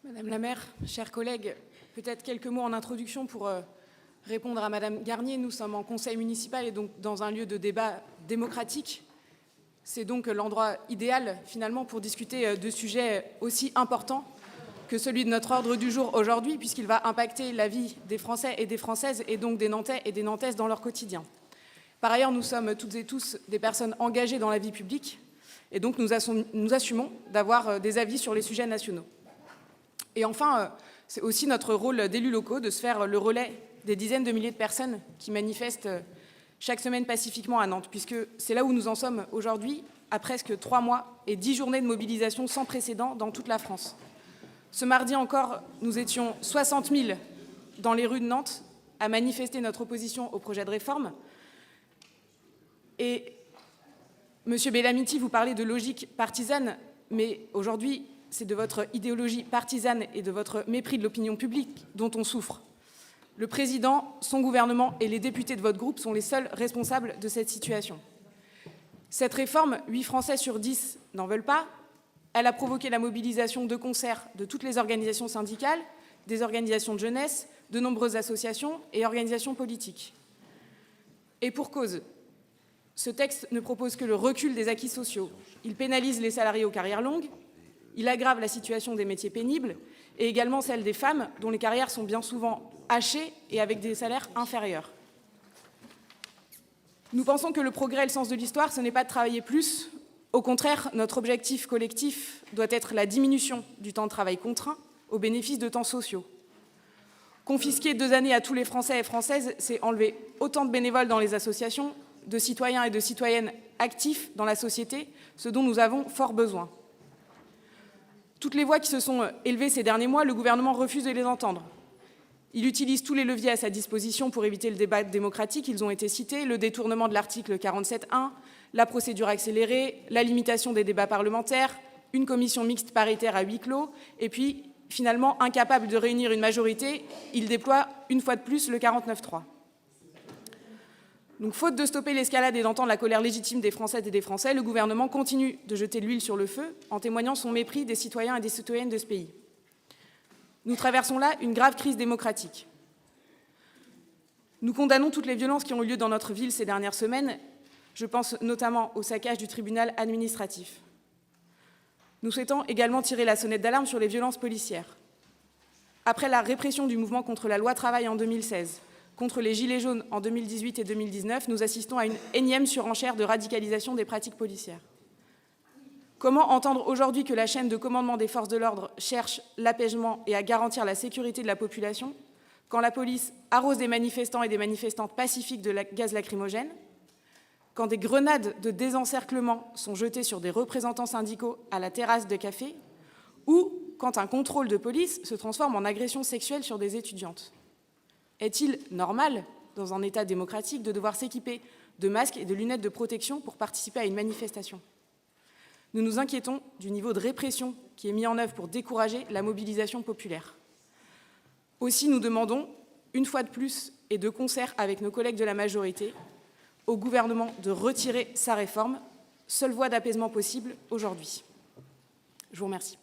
Madame la maire, chers collègues, peut-être quelques mots en introduction pour répondre à Madame Garnier. Nous sommes en conseil municipal et donc dans un lieu de débat démocratique. C'est donc l'endroit idéal finalement pour discuter de sujets aussi importants que celui de notre ordre du jour aujourd'hui, puisqu'il va impacter la vie des Français et des Françaises et donc des Nantais et des Nantaises dans leur quotidien. Par ailleurs, nous sommes toutes et tous des personnes engagées dans la vie publique et donc nous assumons d'avoir des avis sur les sujets nationaux. Et enfin, c'est aussi notre rôle d'élus locaux de se faire le relais des dizaines de milliers de personnes qui manifestent chaque semaine pacifiquement à Nantes, puisque c'est là où nous en sommes aujourd'hui, à presque 3 mois et 10 journées de mobilisation sans précédent dans toute la France. Ce mardi encore, nous étions 60 000 dans les rues de Nantes à manifester notre opposition au projet de réforme. Et Monsieur Bellamiti, vous parlez de logique partisane, mais aujourd'hui, c'est de votre idéologie partisane et de votre mépris de l'opinion publique dont on souffre. Le président, son gouvernement et les députés de votre groupe sont les seuls responsables de cette situation. Cette réforme, 8 Français sur 10 n'en veulent pas. Elle a provoqué la mobilisation de concert de toutes les organisations syndicales, des organisations de jeunesse, de nombreuses associations et organisations politiques. Et pour cause, ce texte ne propose que le recul des acquis sociaux. Il pénalise les salariés aux carrières longues, il aggrave la situation des métiers pénibles et également celle des femmes dont les carrières sont bien souvent hachées et avec des salaires inférieurs. Nous pensons que le progrès et le sens de l'histoire, ce n'est pas de travailler plus. Au contraire, notre objectif collectif doit être la diminution du temps de travail contraint au bénéfice de temps sociaux. Confisquer 2 années à tous les Français et Françaises, c'est enlever autant de bénévoles dans les associations, de citoyens et de citoyennes actifs dans la société, ce dont nous avons fort besoin. Toutes les voix qui se sont élevées ces derniers mois, le gouvernement refuse de les entendre. Il utilise tous les leviers à sa disposition pour éviter le débat démocratique. Ils ont été cités, le détournement de l'article 47.1, la procédure accélérée, la limitation des débats parlementaires, une commission mixte paritaire à huis clos, et puis, finalement, incapable de réunir une majorité, il déploie une fois de plus le 49.3. Donc, faute de stopper l'escalade et d'entendre la colère légitime des Françaises et des Français, le gouvernement continue de jeter de l'huile sur le feu en témoignant son mépris des citoyens et des citoyennes de ce pays. Nous traversons là une grave crise démocratique. Nous condamnons toutes les violences qui ont eu lieu dans notre ville ces dernières semaines. Je pense notamment au saccage du tribunal administratif. Nous souhaitons également tirer la sonnette d'alarme sur les violences policières. Après la répression du mouvement contre la loi travail en 2016, contre les Gilets jaunes en 2018 et 2019, nous assistons à une énième surenchère de radicalisation des pratiques policières. Comment entendre aujourd'hui que la chaîne de commandement des forces de l'ordre cherche l'apaisement et à garantir la sécurité de la population, quand la police arrose des manifestants et des manifestantes pacifiques de gaz lacrymogène, quand des grenades de désencerclement sont jetées sur des représentants syndicaux à la terrasse de café, ou quand un contrôle de police se transforme en agression sexuelle sur des étudiantes. Est-il normal, dans un État démocratique, de devoir s'équiper de masques et de lunettes de protection pour participer à une manifestation ? Nous nous inquiétons du niveau de répression qui est mis en œuvre pour décourager la mobilisation populaire. Aussi, nous demandons, une fois de plus et de concert avec nos collègues de la majorité, au gouvernement de retirer sa réforme, seule voie d'apaisement possible aujourd'hui. Je vous remercie.